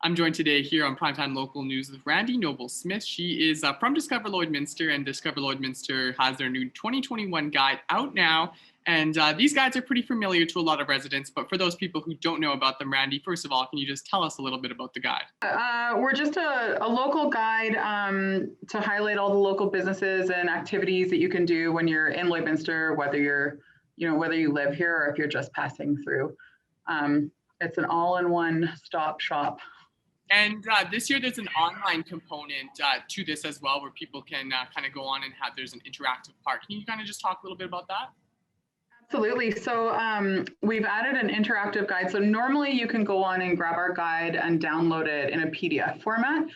I'm joined today here on Primetime Local News with Randi Noble-Smith. She is from Discover Lloydminster, and Discover Lloydminster has their new 2021 guide out now. And these guides are pretty familiar to a lot of residents, but for those people who don't know about them, Randi, first of all, can you just tell us a little bit about the guide? We're just a local guide to highlight all the local businesses and activities that you can do when you're in Lloydminster, whether you live here or if you're just passing through. It's an all-in-one stop shop. And this year there's an online component to this as well, where people can kind of go on and there's an interactive part. Can you kind of just talk a little bit about that? Absolutely. So we've added an interactive guide. So normally you can go on and grab our guide and download it in a PDF format.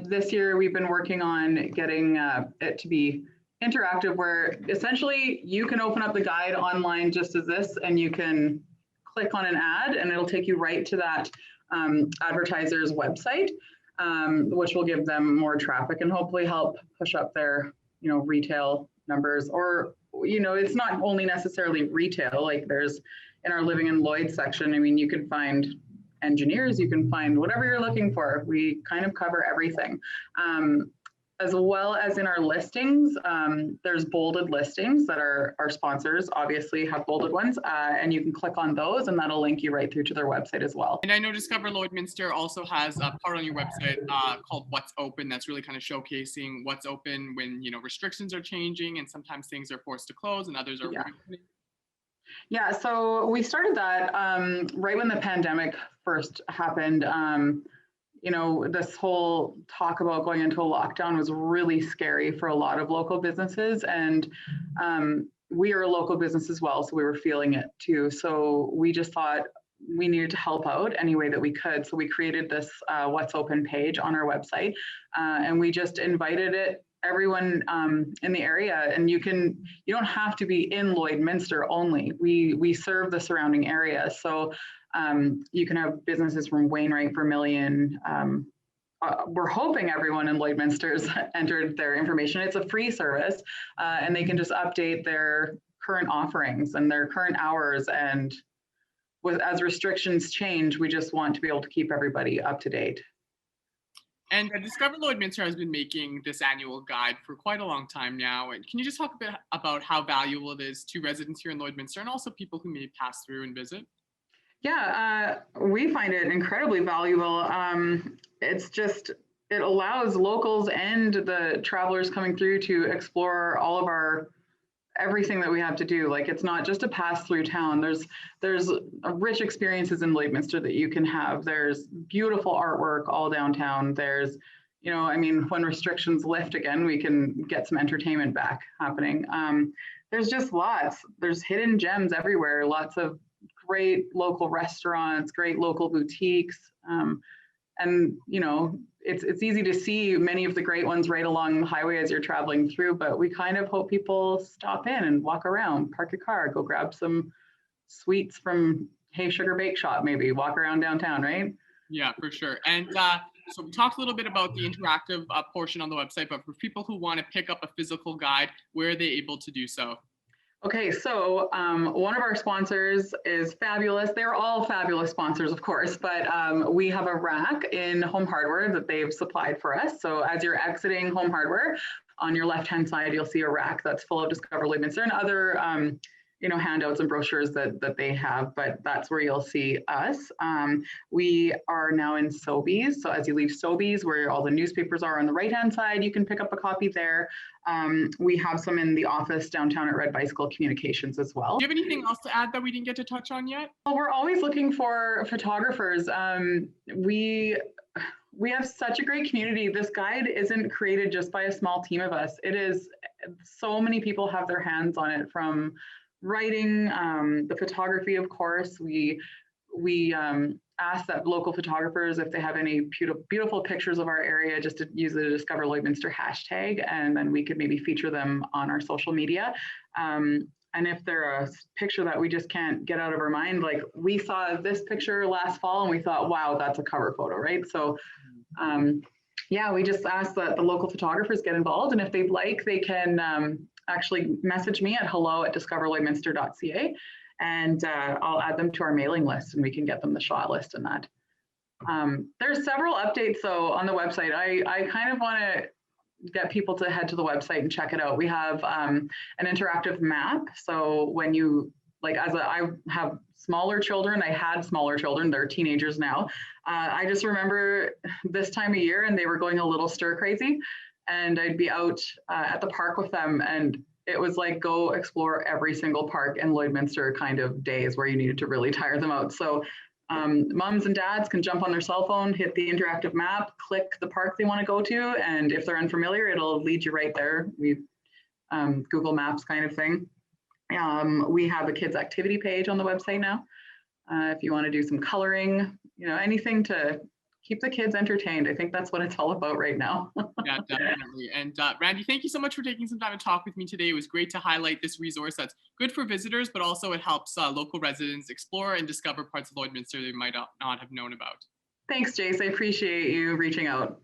This year we've been working on getting it to be interactive, where essentially you can open up the guide online just as this, and you can click on an ad and it'll take you right to that advertiser's website, which will give them more traffic and hopefully help push up their retail numbers. Or it's not only necessarily retail, like there's in our Living in Lloyd section, I mean, you can find engineers, you can find whatever you're looking for. We kind of cover everything. As well as in our listings, there's bolded listings that our sponsors obviously have bolded ones, and you can click on those and that'll link you right through to their website as well. And I know Discover Lloydminster also has a part on your website called What's Open, that's really kind of showcasing what's open when restrictions are changing and sometimes things are forced to close and others are reopening. Yeah, so we started that right when the pandemic first happened. This whole talk about going into a lockdown was really scary for a lot of local businesses, and we are a local business as well, so we were feeling it too. So we just thought we needed to help out any way that we could. So we created this What's Open page on our website, and we just invited everyone in the area, and you don't have to be in Lloydminster only. We serve the surrounding area, so you can have businesses from Wainwright, Vermilion. We're hoping everyone in Lloydminster's entered their information. It's a free service, and they can just update their current offerings and their current hours. And as restrictions change, we just want to be able to keep everybody up to date. And Discover Lloydminster has been making this annual guide for quite a long time now. And can you just talk a bit about how valuable it is to residents here in Lloydminster and also people who may pass through and visit? Yeah, we find it incredibly valuable. It allows locals and the travelers coming through to explore all of everything that we have to do. Like, it's not just a pass through town. There's rich experiences in Lloydminster that you can have. There's beautiful artwork all downtown. There's, when restrictions lift again, we can get some entertainment back happening. There's just lots. There's hidden gems everywhere. Lots of great local restaurants, great local boutiques. And it's easy to see many of the great ones right along the highway as you're traveling through, but we kind of hope people stop in and walk around, park your car, go grab some sweets from Hey Sugar Bake Shop, maybe walk around downtown, right? Yeah, for sure. And so we talked a little bit about the interactive portion on the website, but for people who want to pick up a physical guide, where are they able to do so? Okay, so one of our sponsors is fabulous. They're all fabulous sponsors, of course, but we have a rack in Home Hardware that they've supplied for us. So as you're exiting Home Hardware, on your left-hand side, you'll see a rack that's full of Discover Lloydminster and other handouts and brochures that they have, but that's where you'll see us. We are now in Sobeys. So as you leave Sobeys, where all the newspapers are on the right-hand side, you can pick up a copy there. We have some in the office downtown at Red Bicycle Communications as well. Do you have anything else to add that we didn't get to touch on yet? Well, we're always looking for photographers. We have such a great community. This guide isn't created just by a small team of us. It is, so many people have their hands on it, from writing, the photography, of course. We ask that local photographers, if they have any beautiful pictures of our area, just to use the Discover Lloydminster hashtag, and then we could maybe feature them on our social media. And if they're a picture that we just can't get out of our mind, like we saw this picture last fall and we thought, wow, that's a cover photo, right? So yeah, we just ask that the local photographers get involved, and if they'd like, they can actually message me at hello@discoverlloydminster.ca, and I'll add them to our mailing list and we can get them the shot list and that. There's several updates though on the website. I kind of want to get people to head to the website and check it out. We have an interactive map. So when you, like, I have smaller children, I had smaller children, they're teenagers now. I just remember this time of year and they were going a little stir crazy, and I'd be out at the park with them, and it was like go explore every single park in Lloydminster kind of days where you needed to really tire them out. So moms and dads can jump on their cell phone, hit the interactive map, click the park they want to go to, and if they're unfamiliar, it'll lead you right there. We Google Maps kind of thing. We have a kids activity page on the website now. If you want to do some coloring, anything to keep the kids entertained. I think that's what it's all about right now. Yeah, definitely. And Randi, thank you so much for taking some time to talk with me today. It was great to highlight this resource that's good for visitors, but also it helps local residents explore and discover parts of Lloydminster they might not have known about. Thanks, Jace. I appreciate you reaching out.